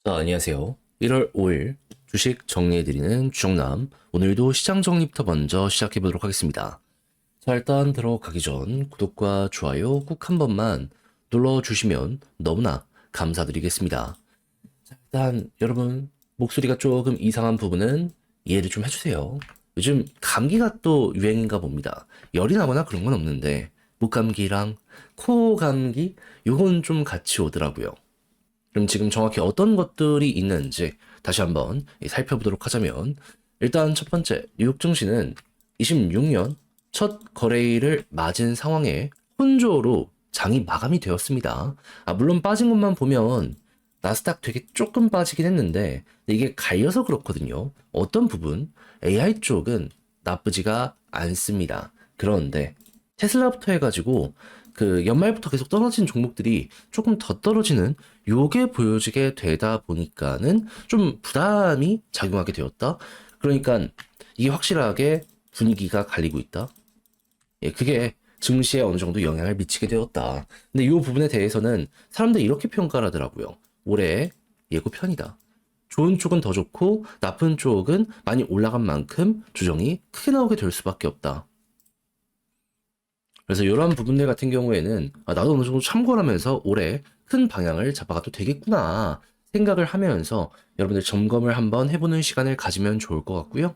자, 안녕하세요. 1월 5일 주식 정리해드리는 주정남. 오늘도 시장 정리부터 먼저 시작해보도록 하겠습니다. 자, 일단 들어가기 전 구독과 좋아요 꼭 한 번만 눌러주시면 너무나 감사드리겠습니다. 자, 일단 여러분 목소리가 조금 이상한 부분은 이해를 좀 해주세요. 요즘 감기가 또 유행인가 봅니다. 열이 나거나 그런 건 없는데 목감기랑 코 감기 요건 좀 같이 오더라고요. 그럼 지금 정확히 어떤 것들이 있는지 다시 한번 살펴보도록 하자면, 일단 첫 번째, 뉴욕 증시는 26년 첫 거래일을 맞은 상황에 혼조로 장이 마감이 되었습니다. 물론 빠진 것만 보면 나스닥 되게 조금 빠지긴 했는데 이게 갈려서 그렇거든요. 어떤 부분 AI 쪽은 나쁘지가 않습니다. 그런데 테슬라부터 해가지고 그 연말부터 계속 떨어진 종목들이 조금 더 떨어지는 요게 보여지게 되다 보니까는 좀 부담이 작용하게 되었다. 그러니까 이게 확실하게 분위기가 갈리고 있다. 예, 그게 증시에 어느 정도 영향을 미치게 되었다. 근데 이 부분에 대해서는 사람들이 이렇게 평가를 하더라고요. 올해 예고편이다. 좋은 쪽은 더 좋고 나쁜 쪽은 많이 올라간 만큼 조정이 크게 나오게 될 수밖에 없다. 그래서 이러한 부분들 같은 경우에는 나도 어느 정도 참고를 하면서 올해 큰 방향을 잡아가도 되겠구나 생각을 하면서 여러분들 점검을 한번 해보는 시간을 가지면 좋을 것 같고요.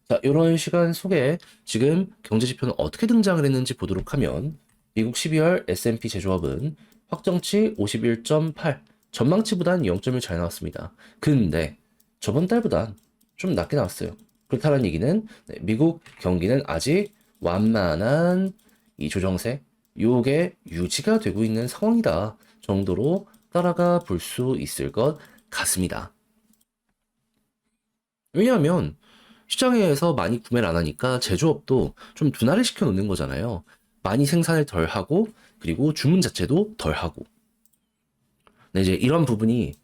자, 이런 시간 속에 지금 경제지표는 어떻게 등장을 했는지 보도록 하면 미국 12월 S&P 제조업은 확정치 51.8, 전망치보단 0.1 잘 나왔습니다. 근데 저번 달보단 좀 낮게 나왔어요. 그렇다는 얘기는 미국 경기는 아직 완만한 이 조정세 요게 유지가 되고 있는 상황이다 정도로 따라가 볼 수 있을 것 같습니다. 왜냐하면 시장에서 많이 구매를 안 하니까 제조업도 좀 둔화를 시켜 놓는 거잖아요. 많이 생산을 덜 하고 그리고 주문 자체도 덜 하고. 근데 이제 이런 부분이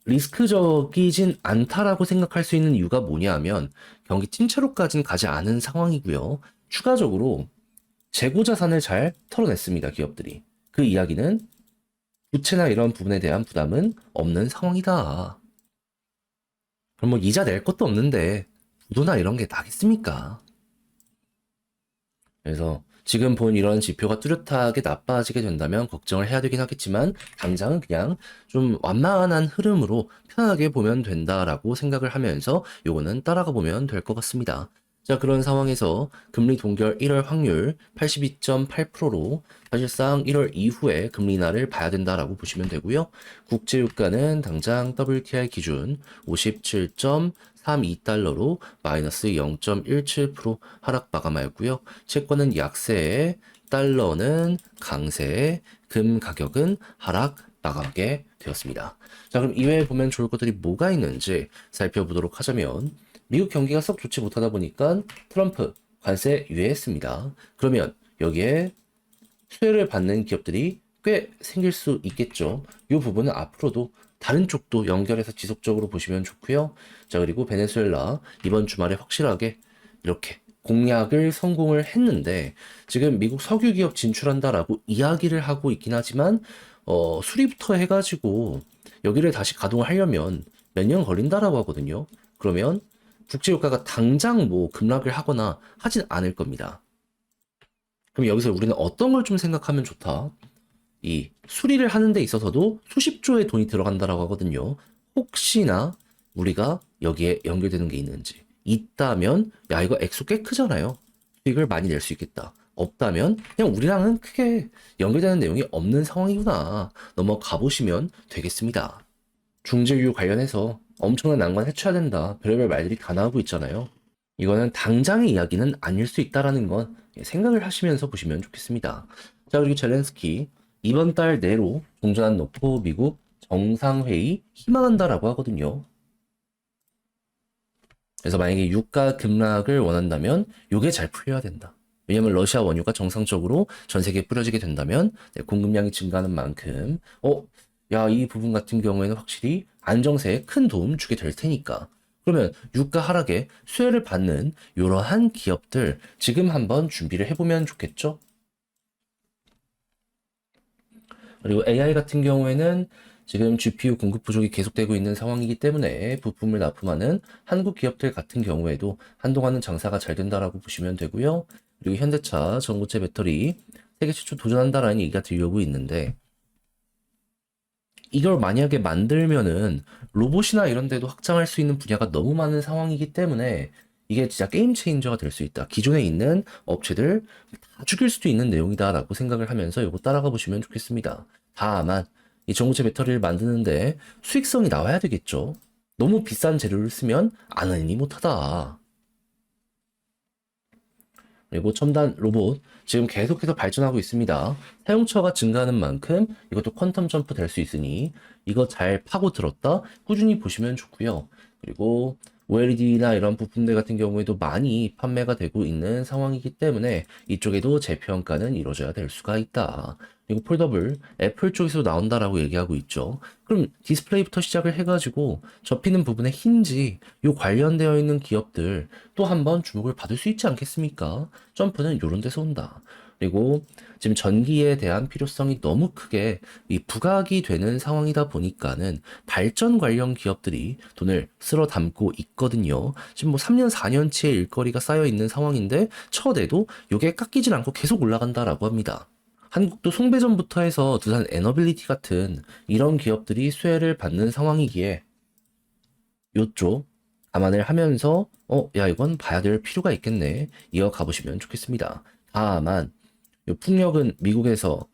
리스크적이진 않다라고 생각할 수 있는 이유가 뭐냐하면 경기 침체로까지는 가지 않은 상황이고요. 추가적으로 재고 자산을 잘 털어냈습니다, 기업들이. 그 이야기는 부채나 이런 부분에 대한 부담은 없는 상황이다. 그럼 뭐 이자 낼 것도 없는데 부도나 이런 게 나겠습니까? 그래서 지금 본 이런 지표가 뚜렷하게 나빠지게 된다면 걱정을 해야 되긴 하겠지만 당장은 그냥 좀 완만한 흐름으로 편하게 보면 된다라고 생각을 하면서 요거는 따라가 보면 될 것 같습니다. 자, 그런 상황에서 금리 동결 1월 확률 82.8%로 사실상 1월 이후에 금리 인하를 봐야 된다라고 보시면 되고요. 국제유가는 당장 WTI 기준 57.32달러로 마이너스 0.17% 하락 마감하였고요. 채권은 약세에, 달러는 강세에, 금 가격은 하락 마감하게 되었습니다. 자, 그럼 이외에 보면 좋을 것들이 뭐가 있는지 살펴보도록 하자면 미국 경기가 썩 좋지 못하다 보니까 트럼프 관세 유예했습니다. 그러면 여기에 수혜를 받는 기업들이 꽤 생길 수 있겠죠. 이 부분은 앞으로도 다른 쪽도 연결해서 지속적으로 보시면 좋고요. 자, 그리고 베네수엘라 이번 주말에 확실하게 이렇게 공약을 성공을 했는데 지금 미국 석유 기업 진출한다라고 이야기를 하고 있긴 하지만 수리부터 해가지고 여기를 다시 가동을 하려면 몇 년 걸린다라고 하거든요. 그러면 국제유가가 당장 뭐 급락을 하거나 하진 않을 겁니다. 그럼 여기서 우리는 어떤 걸 좀 생각하면 좋다? 이 수리를 하는 데 있어서도 수십조의 돈이 들어간다라고 하거든요. 혹시나 우리가 여기에 연결되는 게 있는지. 있다면 야 이거 액수 꽤 크잖아요. 수익을 많이 낼 수 있겠다. 없다면 그냥 우리랑은 크게 연결되는 내용이 없는 상황이구나. 넘어가 보시면 되겠습니다. 중질유 관련해서 엄청난 난관 해쳐야 된다. 별의별 말들이 다 나오고 있잖아요. 이거는 당장의 이야기는 아닐 수 있다라는 건 생각을 하시면서 보시면 좋겠습니다. 자, 그리고 젤렌스키 이번 달 내로 종전안 놓고 미국 정상회의 희망한다라고 하거든요. 그래서 만약에 유가 급락을 원한다면 이게 잘 풀려야 된다. 왜냐면 러시아 원유가 정상적으로 전 세계에 뿌려지게 된다면 공급량이 증가하는 만큼 야, 이 부분 같은 경우에는 확실히 안정세에 큰 도움 주게 될 테니까. 그러면 유가 하락에 수혜를 받는 이러한 기업들 지금 한번 준비를 해보면 좋겠죠? 그리고 AI 같은 경우에는 지금 GPU 공급 부족이 계속되고 있는 상황이기 때문에 부품을 납품하는 한국 기업들 같은 경우에도 한동안은 장사가 잘 된다라고 보시면 되고요. 그리고 현대차 전고체 배터리 세계 최초 도전한다라는 얘기가 들려오고 있는데 이걸 만약에 만들면은 로봇이나 이런 데도 확장할 수 있는 분야가 너무 많은 상황이기 때문에 이게 진짜 게임 체인저가 될 수 있다. 기존에 있는 업체들 다 죽일 수도 있는 내용이다라고 생각을 하면서 이거 따라가 보시면 좋겠습니다. 다만 이 전고체 배터리를 만드는데 수익성이 나와야 되겠죠. 너무 비싼 재료를 쓰면 안 하니 못하다. 그리고 첨단 로봇 지금 계속해서 발전하고 있습니다. 사용처가 증가하는 만큼 이것도 퀀텀 점프 될 수 있으니 이거 잘 파고 들었다 꾸준히 보시면 좋고요. 그리고 OLED나 이런 부품들 같은 경우에도 많이 판매가 되고 있는 상황이기 때문에 이쪽에도 재평가는 이루어져야 될 수가 있다. 그리고 폴더블 애플 쪽에서 나온다라고 얘기하고 있죠. 그럼 디스플레이부터 시작을 해가지고 접히는 부분에 힌지 요 관련되어 있는 기업들 또 한번 주목을 받을 수 있지 않겠습니까? 점프는 요런 데서 온다. 그리고 지금 전기에 대한 필요성이 너무 크게 이 부각이 되는 상황이다 보니까는 발전 관련 기업들이 돈을 쓸어 담고 있거든요. 지금 뭐 3년, 4년치의 일거리가 쌓여 있는 상황인데 쳐내도 이게 깎이질 않고 계속 올라간다라고 합니다. 한국도 송배전부터 해서 두산 에너빌리티 같은 이런 기업들이 수혜를 받는 상황이기에 요쪽 감안을 하면서 야 이건 봐야 될 필요가 있겠네 이어가 보시면 좋겠습니다. 다만 요 풍력은 미국에서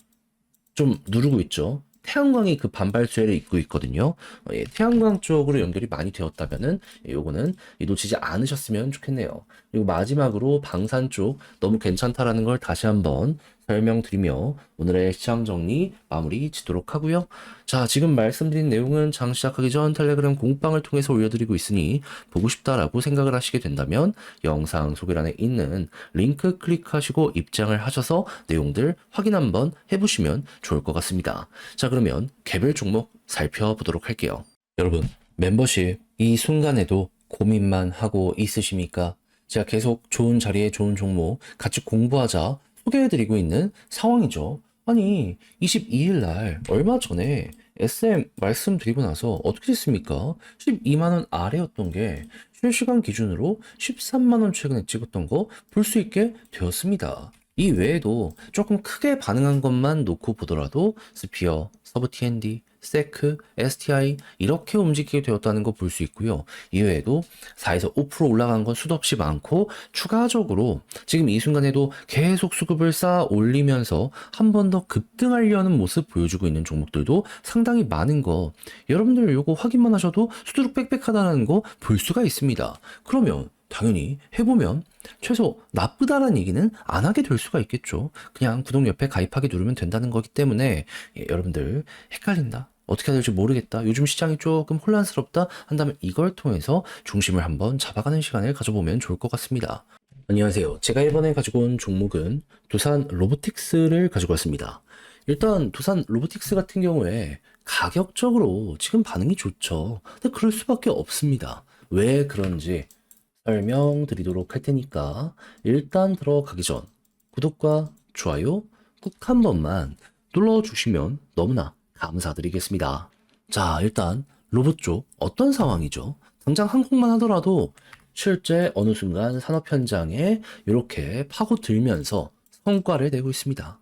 좀 누르고 있죠. 태양광이 그 반발 수혜를 잇고 있거든요. 예, 태양광 쪽으로 연결이 많이 되었다면은 요거는 놓치지 않으셨으면 좋겠네요. 그리고 마지막으로 방산 쪽 너무 괜찮다라는 걸 다시 한번 설명드리며 오늘의 시장 정리 마무리 짓도록 하고요. 자, 지금 말씀드린 내용은 장 시작하기 전 텔레그램 공방을 통해서 올려드리고 있으니 보고 싶다라고 생각을 하시게 된다면 영상 소개란에 있는 링크 클릭하시고 입장을 하셔서 내용들 확인 한번 해보시면 좋을 것 같습니다. 자, 그러면 개별 종목 살펴보도록 할게요. 여러분, 멤버십 이 순간에도 고민만 하고 있으십니까? 제가 계속 좋은 자리에 좋은 종목 같이 공부하자 소개해드리고 있는 상황이죠. 아니, 22일 날 얼마 전에 SM 말씀드리고 나서 어떻게 됐습니까? 12만원 아래였던 게 실시간 기준으로 13만원 최근에 찍었던 거 볼 수 있게 되었습니다. 이 외에도 조금 크게 반응한 것만 놓고 보더라도 스피어, 서브 TND, 세크, STI 이렇게 움직이게 되었다는 거 볼 수 있고요. 이외에도 4에서 5% 올라간 건 수도 없이 많고 추가적으로 지금 이 순간에도 계속 수급을 쌓아 올리면서 한 번 더 급등하려는 모습 보여주고 있는 종목들도 상당히 많은 거 여러분들 요거 확인만 하셔도 수두룩 빽빽하다는 거 볼 수가 있습니다. 그러면 당연히 해보면 최소 나쁘다는 얘기는 안 하게 될 수가 있겠죠. 그냥 구독 옆에 가입하기 누르면 된다는 거기 때문에 여러분들 헷갈린다. 어떻게 해야 될지 모르겠다. 요즘 시장이 조금 혼란스럽다 한다면 이걸 통해서 중심을 한번 잡아가는 시간을 가져보면 좋을 것 같습니다. 안녕하세요. 제가 이번에 가지고 온 종목은 두산 로보틱스를 가지고 왔습니다. 일단 두산 로보틱스 같은 경우에 가격적으로 지금 반응이 좋죠. 근데 그럴 수밖에 없습니다. 왜 그런지 설명드리도록 할 테니까 일단 들어가기 전 구독과 좋아요 꾹 한 번만 눌러주시면 너무나 감사드리겠습니다. 자, 일단 로봇 쪽 어떤 상황이죠? 당장 항공만 하더라도 실제 어느 순간 산업 현장에 이렇게 파고들면서 성과를 내고 있습니다.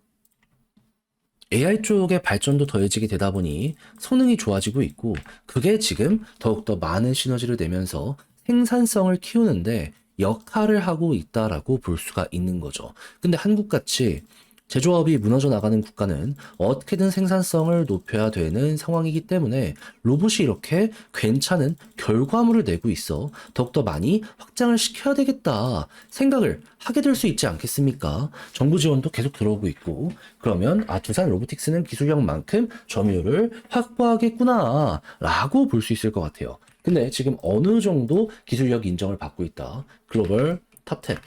AI 쪽의 발전도 더해지게 되다 보니 성능이 좋아지고 있고 그게 지금 더욱더 많은 시너지를 내면서 생산성을 키우는데 역할을 하고 있다라고 볼 수가 있는 거죠. 근데 한국같이 제조업이 무너져 나가는 국가는 어떻게든 생산성을 높여야 되는 상황이기 때문에 로봇이 이렇게 괜찮은 결과물을 내고 있어 더욱더 많이 확장을 시켜야 되겠다 생각을 하게 될 수 있지 않겠습니까? 정부 지원도 계속 들어오고 있고 그러면 두산 로보틱스는 기술력만큼 점유율을 확보하겠구나 라고 볼 수 있을 것 같아요. 근데 지금 어느 정도 기술력 인정을 받고 있다. 글로벌 탑10.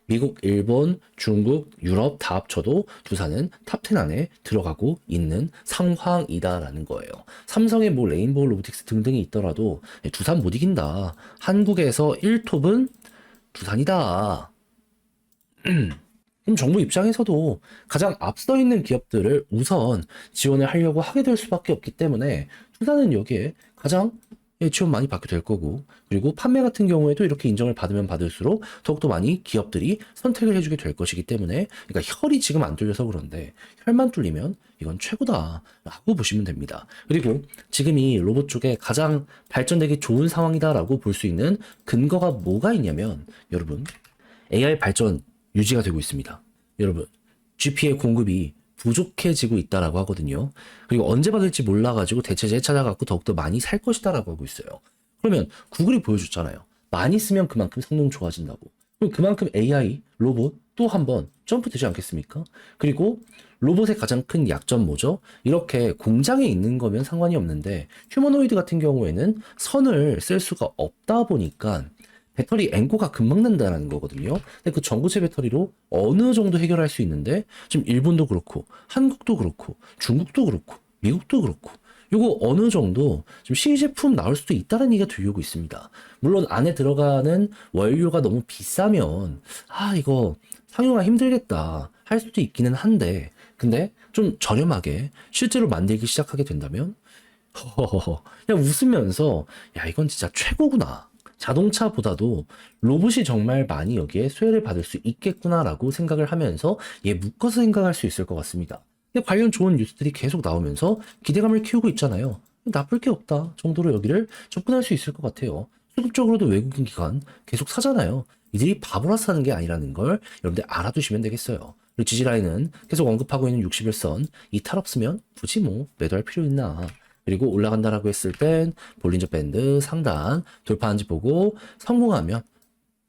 미국, 일본, 중국, 유럽 다 합쳐도 두산은 탑10 안에 들어가고 있는 상황이다라는 거예요. 삼성의 뭐 레인보우 로보틱스 등등이 있더라도 두산 못 이긴다. 한국에서 1톱은 두산이다. 그럼 정부 입장에서도 가장 앞서 있는 기업들을 우선 지원을 하려고 하게 될 수밖에 없기 때문에 투자는 여기에 가장 지원 많이 받게 될 거고, 그리고 판매 같은 경우에도 이렇게 인정을 받으면 받을수록 더욱더 많이 기업들이 선택을 해주게 될 것이기 때문에, 그러니까 혈이 지금 안 뚫려서 그런데 혈만 뚫리면 이건 최고다라고 보시면 됩니다. 그리고 지금 이 로봇 쪽에 가장 발전되기 좋은 상황이다라고 볼 수 있는 근거가 뭐가 있냐면, 여러분 AI 발전 유지가 되고 있습니다. 여러분 GP의 공급이 부족해지고 있다라고 하거든요. 그리고 언제 받을지 몰라가지고 대체제 찾아갖고 더욱더 많이 살 것이다라고 하고 있어요. 그러면 구글이 보여줬잖아요. 많이 쓰면 그만큼 성능 좋아진다고. 그럼 그만큼 AI, 로봇 또 한번 점프되지 않겠습니까? 그리고 로봇의 가장 큰 약점 뭐죠? 이렇게 공장에 있는 거면 상관이 없는데 휴머노이드 같은 경우에는 선을 쓸 수가 없다 보니까 배터리 앵고가 금방 난다는 거거든요. 근데 그 전고체 배터리로 어느 정도 해결할 수 있는데 지금 일본도 그렇고 한국도 그렇고 중국도 그렇고 미국도 그렇고 요거 어느 정도 좀 시제품 나올 수도 있다는 얘기가 들려오고 있습니다. 물론 안에 들어가는 원료가 너무 비싸면 이거 상용화 힘들겠다 할 수도 있기는 한데, 근데 좀 저렴하게 실제로 만들기 시작하게 된다면 허허허 그냥 웃으면서 야 이건 진짜 최고구나, 자동차보다도 로봇이 정말 많이 여기에 수혜를 받을 수 있겠구나라고 생각을 하면서 묶어서 생각할 수 있을 것 같습니다. 근데 관련 좋은 뉴스들이 계속 나오면서 기대감을 키우고 있잖아요. 나쁠 게 없다 정도로 여기를 접근할 수 있을 것 같아요. 수급적으로도 외국인 기관 계속 사잖아요. 이들이 바보라서 사는 게 아니라는 걸 여러분들 알아두시면 되겠어요. 그리고 지지라인은 계속 언급하고 있는 61선, 이 탈 없으면 굳이 매도할 필요 있나. 그리고 올라간다라고 했을 땐 볼린저 밴드 상단 돌파한지 보고 성공하면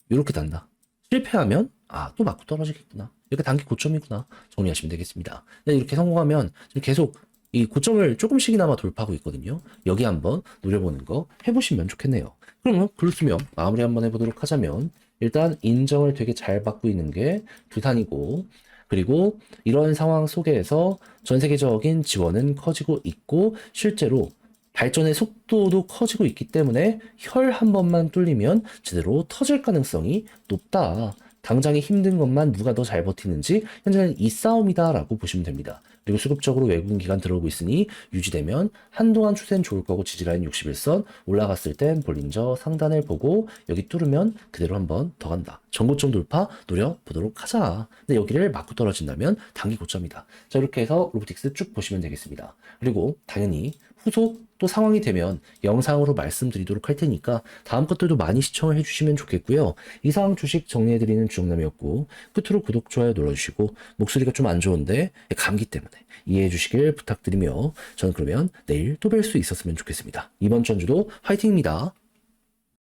이렇게 단다. 실패하면 또 맞고 떨어지겠구나. 이렇게 단기 고점이구나. 정리하시면 되겠습니다. 이렇게 성공하면 지금 계속 이 고점을 조금씩이나마 돌파하고 있거든요. 여기 한번 노려보는 거 해보시면 좋겠네요. 그러면 그렇으면 마무리 한번 해보도록 하자면, 일단 인정을 되게 잘 받고 있는 게 두산이고, 그리고 이런 상황 속에서 전 세계적인 지원은 커지고 있고 실제로 발전의 속도도 커지고 있기 때문에 혈 한 번만 뚫리면 제대로 터질 가능성이 높다. 당장에 힘든 것만 누가 더 잘 버티는지 현재는 이 싸움이다라고 보시면 됩니다. 그리고 수급적으로 외국인 기관 들어오고 있으니 유지되면 한동안 추세는 좋을 거고, 지지라인 61선 올라갔을 땐 볼린저 상단을 보고 여기 뚫으면 그대로 한번 더 간다. 전고점 돌파 노려보도록 하자. 근데 여기를 맞고 떨어진다면 단기 고점이다. 자, 이렇게 해서 로보틱스 쭉 보시면 되겠습니다. 그리고 당연히 후속 또 상황이 되면 영상으로 말씀드리도록 할 테니까 다음 것들도 많이 시청을 해주시면 좋겠고요. 이상 주식 정리해드리는 주영남이었고, 끝으로 구독, 좋아요 눌러주시고, 목소리가 좀 안 좋은데 감기 때문에 이해해 주시길 부탁드리며, 저는 그러면 내일 또 뵐 수 있었으면 좋겠습니다. 이번 전주도 화이팅입니다.